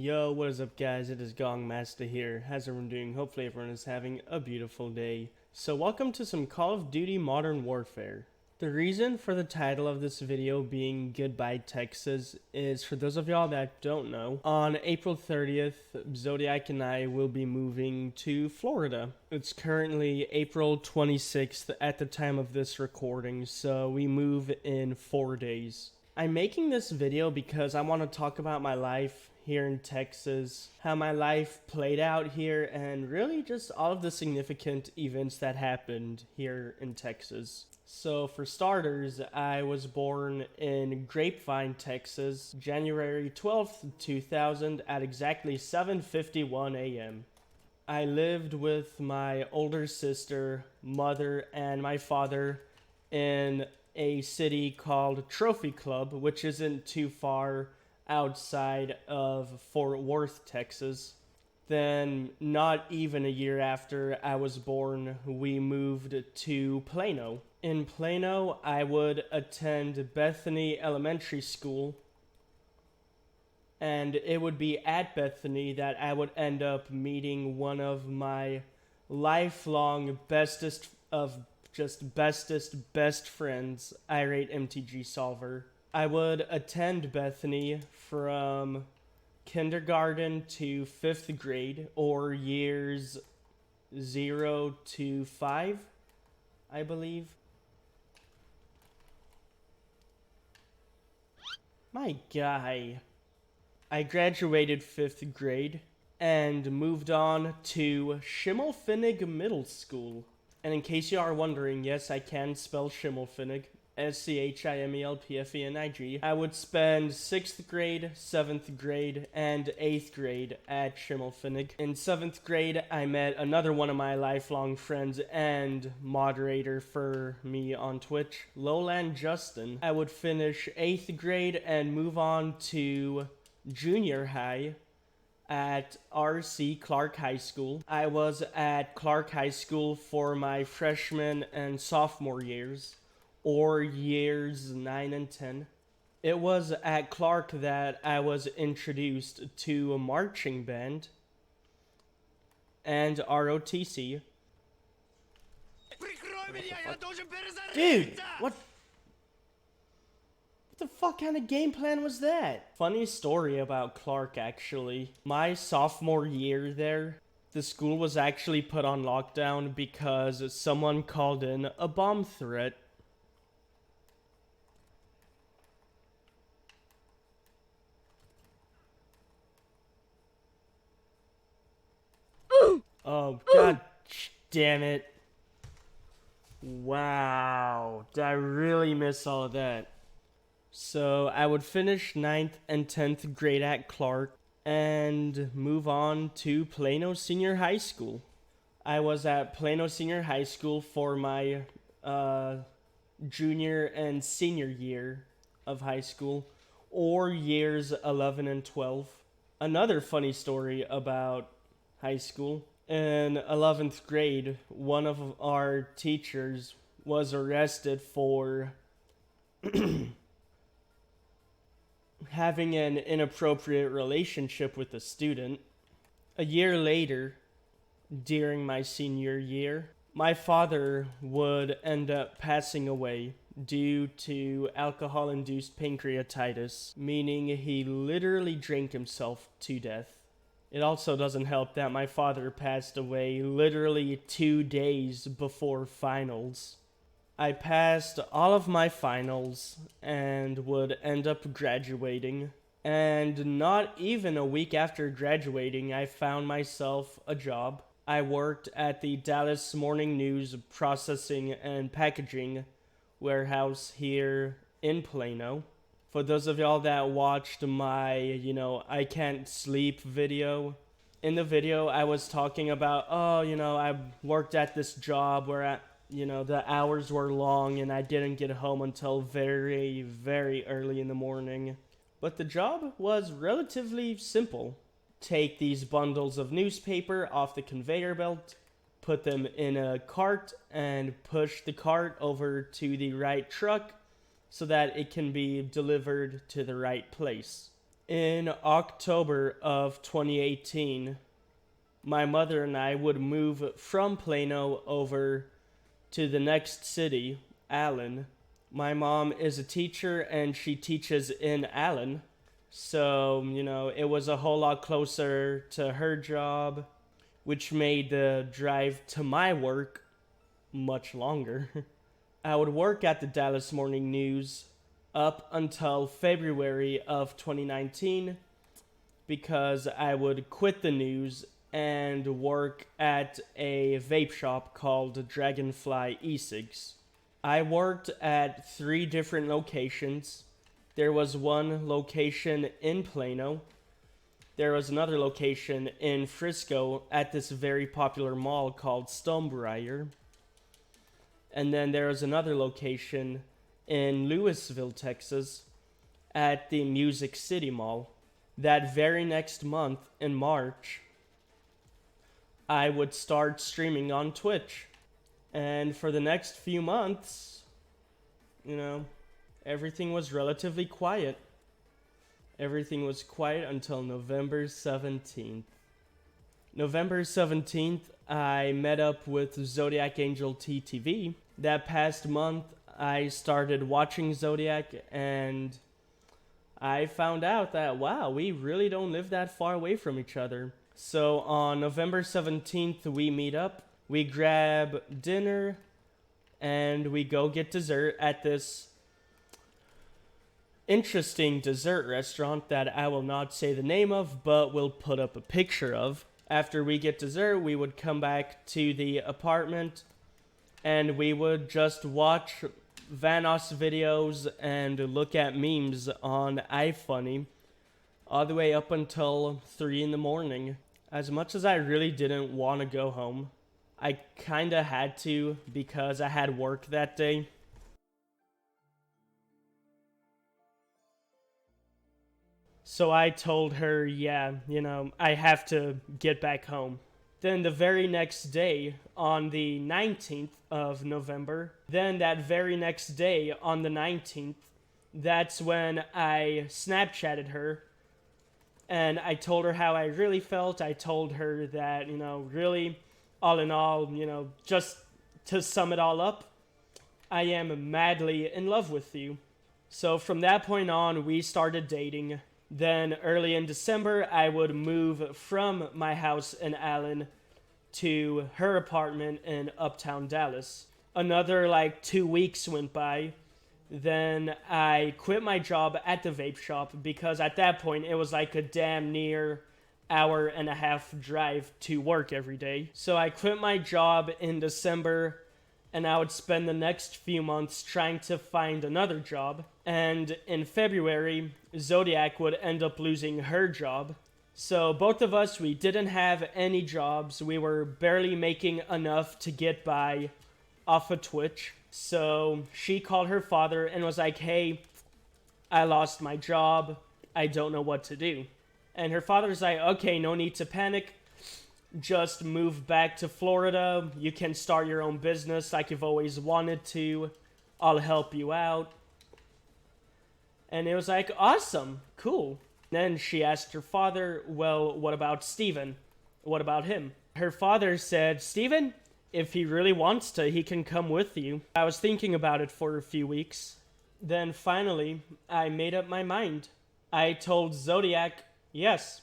Yo, what is up guys? It is Gong Master here. How's everyone doing? Hopefully everyone is having a beautiful day. So welcome to some Call of Duty Modern Warfare. The reason for the title of this video being Goodbye Texas is, for those of y'all that don't know, on April 30th, Zodiac and I will be moving to Florida. It's currently April 26th at the time of this recording, so we move in 4 days. I'm making this video because I want to talk about my life here in Texas, how my life played out here, and really just all of the significant events that happened here in Texas. So for starters, I was born in Grapevine, Texas, January 12th, 2000 at exactly 7:51 a.m. I lived with my older sister, mother, and my father in a city called Trophy Club, which isn't too far outside of Fort Worth, Texas. Then, not even a year after I was born, we moved to Plano. In Plano, I would attend Bethany Elementary School, and it would be at Bethany that I would end up meeting one of my lifelong bestest best friends, Irate MTG Solver. I would attend Bethany from kindergarten to 5th grade, or years 0 to 5, I believe. My guy. I graduated 5th grade and moved on to Schimmelpfennig Middle School. And in case you are wondering, yes, I can spell Schimmelpfennig. Schimmelpfennig. I would spend 6th grade, 7th grade, and 8th grade at Schimmelpfennig. In 7th grade, I met another one of my lifelong friends and moderator for me on Twitch, Lowland Justin. I would finish 8th grade and move on to junior high at R.C. Clark High School. I was at Clark High School for my freshman and sophomore years, or years 9 and 10. It was at Clark that I was introduced to a marching band and ROTC. Dude, what the fuck kind of game plan was that? Funny story about Clark, actually. My sophomore year there, the school was actually put on lockdown because someone called in a bomb threat. Oh, god damn it. Wow, did I really miss all of that? So I would finish 9th and 10th grade at Clark and move on to Plano Senior High School. I was at Plano Senior High School for my junior and senior year of high school, or years 11 and 12. Another funny story about high school. In 11th grade, one of our teachers was arrested for having an inappropriate relationship with a student. A year later, during my senior year, my father would end up passing away due to alcohol-induced pancreatitis, meaning he literally drank himself to death. It also doesn't help that my father passed away literally 2 days before finals. I passed all of my finals and would end up graduating. And not even a week after graduating, I found myself a job. I worked at the Dallas Morning News processing and packaging warehouse here in Plano. For those of y'all that watched my, I can't sleep video, in the video I was talking about, I worked at this job where the hours were long and I didn't get home until very, very early in the morning. But the job was relatively simple. Take these bundles of newspaper off the conveyor belt, put them in a cart, and push the cart over to the right truck so that it can be delivered to the right place. In October of 2018, my mother and I would move from Plano over to the next city, Allen. My mom is a teacher and she teaches in Allen. So, it was a whole lot closer to her job, which made the drive to my work much longer. I would work at the Dallas Morning News up until February of 2019 because I would quit the news and work at a vape shop called Dragonfly E-Cigs. I worked at 3 different locations. There was one location in Plano. There was another location in Frisco at this very popular mall called Stonebriar. And then there was another location in Lewisville, Texas at the Music City Mall. That very next month in March, I would start streaming on Twitch. And for the next few months, everything was relatively quiet. Everything was quiet until November 17th. November 17th, I met up with Zodiac Angel TTV. That past month, I started watching Zodiac and I found out that, wow, we really don't live that far away from each other. So on November 17th, we meet up, we grab dinner, and we go get dessert at this interesting dessert restaurant that I will not say the name of, but will put up a picture of. After we get dessert, we would come back to the apartment, and we would just watch Vanoss videos and look at memes on iFunny all the way up until 3 in the morning. As much as I really didn't want to go home, I kinda had to because I had work that day. So I told her, I have to get back home. Then the very next day, on the 19th of November, that's when I Snapchatted her. And I told her how I really felt. I told her that, really, all in all, just to sum it all up, I am madly in love with you. So from that point on, we started dating. Then early in December, I would move from my house in Allen to her apartment in Uptown Dallas. Another 2 weeks went by. Then I quit my job at the vape shop because at that point it was like a damn near hour and a half drive to work every day. So I quit my job in December and I would spend the next few months trying to find another job. And in February, Zodiac would end up losing her job. So both of us, we didn't have any jobs. We were barely making enough to get by off of Twitch. So she called her father and was like, hey, I lost my job. I don't know what to do. And her father's like, okay, no need to panic. Just move back to Florida. You can start your own business like you've always wanted to. I'll help you out. And it was like, awesome, cool. Then she asked her father, well, what about Steven? What about him? Her father said, Steven, if he really wants to, he can come with you. I was thinking about it for a few weeks. Then finally, I made up my mind. I told Zodiac, yes,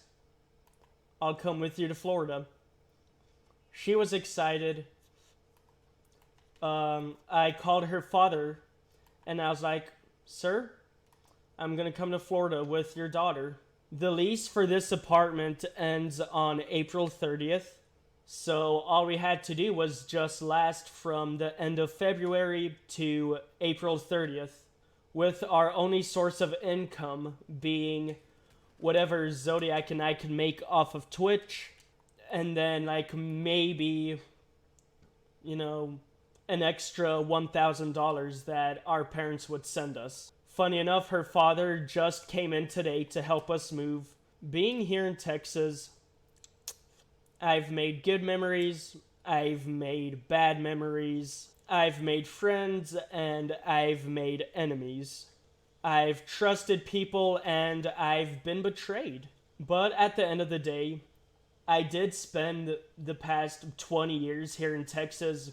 I'll come with you to Florida. She was excited. I called her father and I was like, sir, I'm going to come to Florida with your daughter. The lease for this apartment ends on April 30th. So all we had to do was just last from the end of February to April 30th, with our only source of income being whatever Zodiac and I can make off of Twitch, and then maybe, an extra $1,000 that our parents would send us. Funny enough, her father just came in today to help us move. Being here in Texas, I've made good memories, I've made bad memories, I've made friends, and I've made enemies. I've trusted people and I've been betrayed. But at the end of the day, I did spend the past 20 years here in Texas.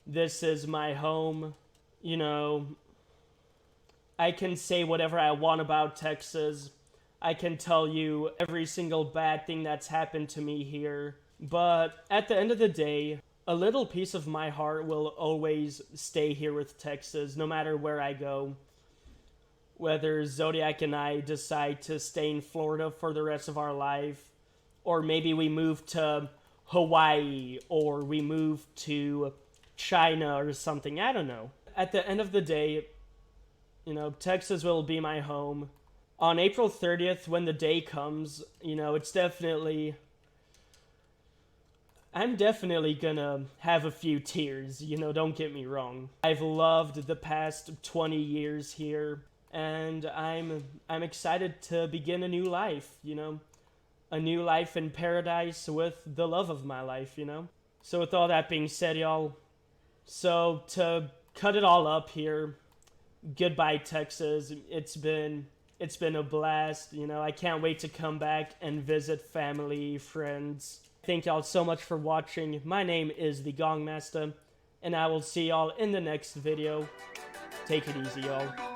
This is my home. You know, I can say whatever I want about Texas. I can tell you every single bad thing that's happened to me here. But at the end of the day, a little piece of my heart will always stay here with Texas, no matter where I go. Whether Zodiac and I decide to stay in Florida for the rest of our life, or maybe we move to Hawaii, or we move to China or something, I don't know. At the end of the day, you know, Texas will be my home. On April 30th, when the day comes, you know, I'm definitely gonna have a few tears, you know, don't get me wrong. I've loved the past 20 years here, and I'm excited to begin a new life, you know. A new life in paradise with the love of my life, you know. So with all that being said, y'all, so to cut it all up here, goodbye Texas. It's been a blast, you know. I can't wait to come back and visit family, friends. Thank y'all so much for watching. My name is the Gong Master, and I will see y'all in the next video. Take it easy, y'all.